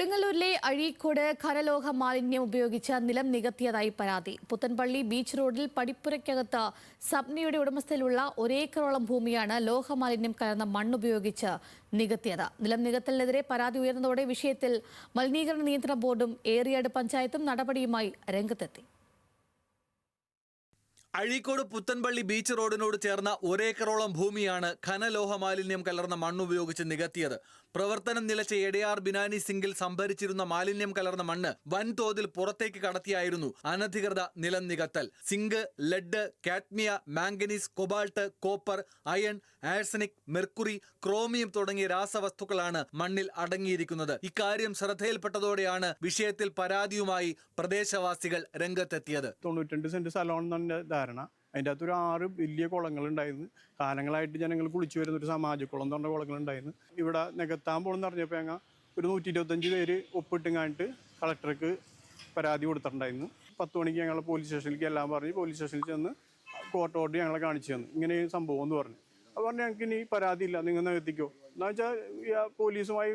കൊടുങ്ങല്ലൂരിലെ അഴീക്കോട് ഖരലോഹ മാലിന്യം ഉപയോഗിച്ച് നിലം നികത്തിയതായി പരാതി. പുത്തൻപള്ളി ബീച്ച് റോഡിൽ പടിപ്പുരയ്ക്കകത്ത് സബ്നയുടെ ഉടമസ്ഥയിലുള്ള ഒരേക്കറോളം ഭൂമിയാണ് ലോഹമാലിന്യം കലർന്ന മണ്ണുപയോഗിച്ച് നികത്തിയത്. നിലം നികത്തലിനെതിരെ പരാതി ഉയർന്നതോടെ വിഷയത്തിൽ മലിനീകരണ നിയന്ത്രണ ബോർഡും ഏറിയാട് പഞ്ചായത്തും നടപടിയുമായി രംഗത്തെത്തി. അഴീക്കോട് പുത്തൻപള്ളി ബീച്ച് റോഡിനോട് ചേർന്ന ഒരേക്കറോളം ഭൂമിയാണ് ഖനലോഹ മാലിന്യം കലർന്ന മണ്ണുപയോഗിച്ച് നികത്തിയത്. പ്രവർത്തനം നിലച്ച എടയാർ ബിനാനി സിങ്കിൽ സംഭരിച്ചിരുന്ന മാലിന്യം കലർന്ന മണ്ണ് വൻതോതിൽ പുറത്തേക്ക് കടത്തിയായിരുന്നു അനധികൃത നിലം നികത്തൽ. സിങ്ക്, ലെഡ്, കാഡ്മിയ, manganese, cobalt, copper, iron, arsenic, mercury, chromium തുടങ്ങിയ രാസവസ്തുക്കളാണ് മണ്ണിൽ അടങ്ങിയിരിക്കുന്നത്. ഇക്കാര്യം ശ്രദ്ധയിൽപ്പെട്ടതോടെയാണ് വിഷയത്തിൽ പരാതിയുമായി പ്രദേശവാസികൾ രംഗത്തെത്തിയത്. 92 സെന്റ് സ്ഥലമാണെന്നാണ് ധാരണ. അതിൻ്റെ അകത്തൊരു 6 വലിയ കുളങ്ങളുണ്ടായിരുന്നു. കാലങ്ങളായിട്ട് ജനങ്ങൾ കുളിച്ചു വരുന്ന ഒരു സമാജക്കുളം എന്ന് പറഞ്ഞ കുളങ്ങളുണ്ടായിരുന്നു. ഇവിടെ നികത്താൻ പോകണമെന്ന് പറഞ്ഞപ്പോൾ ഞങ്ങൾ ഒരു 125 പേര് ഒപ്പിട്ടുങ്ങാണ്ട് കളക്ടർക്ക് പരാതി കൊടുത്തിട്ടുണ്ടായിരുന്നു. 10 മണിക്ക് ഞങ്ങൾ പോലീസ് സ്റ്റേഷനിലേക്ക് എല്ലാം പറഞ്ഞ് പോലീസ് സ്റ്റേഷനിൽ ചെന്ന് കോർട്ട് ഓർഡർ ഞങ്ങളെ കാണിച്ചു തന്നു. ഇങ്ങനെ സംഭവം എന്ന് പറഞ്ഞു. അപ്പോൾ പറഞ്ഞു ഞങ്ങൾക്ക് ഇനി പരാതി ഇല്ല, നിങ്ങൾ നികത്തിക്കോ. എന്ന് വെച്ചാൽ പോലീസുമായി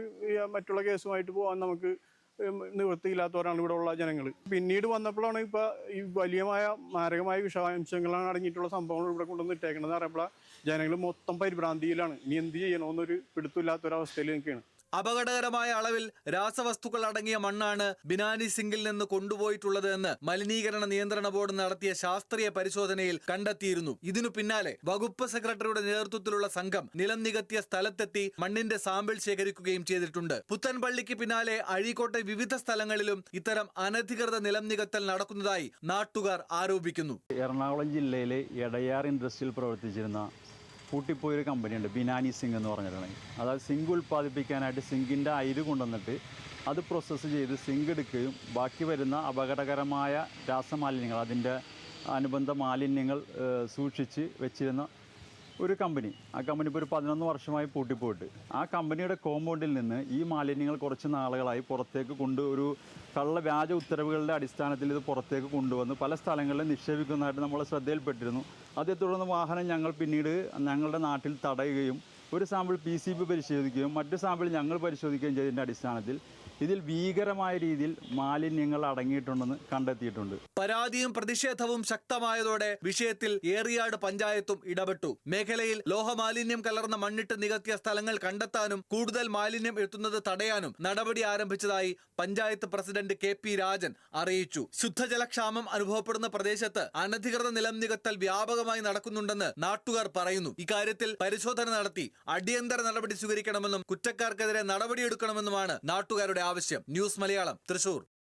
മറ്റുള്ള കേസുമായിട്ട് പോകാൻ നമുക്ക് നിവൃത്തിയില്ലാത്തവരാണ് ഇവിടെ ഉള്ള ജനങ്ങൾ. പിന്നീട് വന്നപ്പോഴാണ് ഇപ്പോൾ ഈ മാരകമായ വിഷാംശങ്ങളാണ് അടങ്ങിയിട്ടുള്ള സംഭവങ്ങൾ ഇവിടെ കൊണ്ടുവന്ന് ഇട്ടേക്കണമെന്ന് പറയുമ്പോൾ ജനങ്ങൾ മൊത്തം പരിഭ്രാന്തിയിലാണ്. ഇനി എന്ത് ചെയ്യണമെന്നൊരു പിടുത്തമില്ലാത്തൊരവസ്ഥയിൽ നിൽക്കുകയാണ്. അപകടകരമായ അളവിൽ രാസവസ്തുക്കൾ അടങ്ങിയ മണ്ണാണ് ബിനാനി സിങ്കിൽ നിന്ന് കൊണ്ടുപോയിട്ടുള്ളത് എന്ന് മലിനീകരണ നിയന്ത്രണ ബോർഡ് നടത്തിയ ശാസ്ത്രീയ പരിശോധനയിൽ കണ്ടെത്തിയിരുന്നു. ഇതിനു പിന്നാലെ വകുപ്പ് സെക്രട്ടറിയുടെ നേതൃത്വത്തിലുള്ള സംഘം നിലം നികത്തിയ സ്ഥലത്തെത്തി മണ്ണിന്റെ സാമ്പിൾ ശേഖരിക്കുകയും ചെയ്തിട്ടുണ്ട്. പുത്തൻപള്ളിക്ക് പിന്നാലെ അഴീക്കോട്ടെ വിവിധ സ്ഥലങ്ങളിലും ഇത്തരം അനധികൃത നിലം നികത്തൽ നടക്കുന്നതായി നാട്ടുകാർ ആരോപിക്കുന്നു. എറണാകുളം ജില്ലയിലെ എടയാർ ഇൻഡസ്ട്രിയിൽ പ്രവർത്തിച്ചിരുന്ന പൂട്ടിപ്പോയൊരു കമ്പനിയുണ്ട്, ബിനാനി സിങ്ക് എന്ന് പറഞ്ഞിട്ടുണ്ടെങ്കിൽ. അതായത് സിങ്ക് ഉൽപ്പാദിപ്പിക്കാനായിട്ട് സിങ്കിൻ്റെ അയിര് കൊണ്ടുവന്നിട്ട് അത് പ്രോസസ്സ് ചെയ്ത് സിങ്ക് എടുക്കുകയും ബാക്കി വരുന്ന അപകടകരമായ രാസമാലിന്യങ്ങൾ, അതിൻ്റെ അനുബന്ധ മാലിന്യങ്ങൾ സൂക്ഷിച്ച് വെച്ചിരുന്ന ഒരു കമ്പനി. ആ കമ്പനി ഇപ്പോൾ ഒരു 11 വർഷമായി പൂട്ടിപ്പോയിട്ട് ആ കമ്പനിയുടെ കോമ്പൗണ്ടിൽ നിന്ന് ഈ മാലിന്യങ്ങൾ കുറച്ച് നാളുകളായി പുറത്തേക്ക് ഒരു വ്യാജ ഉത്തരവുകളുടെ അടിസ്ഥാനത്തിൽ ഇത് പുറത്തേക്ക് കൊണ്ടുവന്ന് പല സ്ഥലങ്ങളിലും നിക്ഷേപിക്കുന്നതായിട്ട് നമ്മൾ ശ്രദ്ധയിൽപ്പെട്ടിരുന്നു. അതേ തുടർന്ന് വാഹനം ഞങ്ങൾ പിന്നീട് ഞങ്ങളുടെ നാട്ടിൽ തടയുകയും ഒരു സാമ്പിൾ PCB പരിശോധിക്കുകയും മറ്റു സാമ്പിൾ ഞങ്ങൾ പരിശോധിക്കുകയും ചെയ്തതിൻ്റെ അടിസ്ഥാനത്തിൽ ഇതിൽ ഭീകരമായ രീതിയിൽ മാലിന്യങ്ങൾ അടങ്ങിയിട്ടുണ്ടെന്ന് കണ്ടെത്തിയിട്ടുണ്ട്. പരാതിയും പ്രതിഷേധവും ശക്തമായതോടെ വിഷയത്തിൽ ഏറിയാട് പഞ്ചായത്തും ഇടപെട്ടു. മേഖലയിൽ ലോഹമാലിന്യം കലർന്ന മണ്ണിട്ട് നികത്തിയ സ്ഥലങ്ങൾ കണ്ടെത്താനും കൂടുതൽ മാലിന്യം എത്തുന്നത് തടയാനും നടപടി ആരംഭിച്ചതായി പഞ്ചായത്ത് പ്രസിഡന്റ് KP രാജൻ അറിയിച്ചു. ശുദ്ധജലക്ഷാമം അനുഭവപ്പെടുന്ന പ്രദേശത്ത് അനധികൃത നിലം നികത്തൽ വ്യാപകമായി നടക്കുന്നുണ്ടെന്ന് നാട്ടുകാർ പറയുന്നു. ഇക്കാര്യത്തിൽ പരിശോധന നടത്തി അടിയന്തര നടപടി സ്വീകരിക്കണമെന്നും കുറ്റക്കാർക്കെതിരെ നടപടിയെടുക്കണമെന്നുമാണ് നാട്ടുകാരുടെ ആവശ്യം. ന്യൂസ് മലയാളം, തൃശൂർ.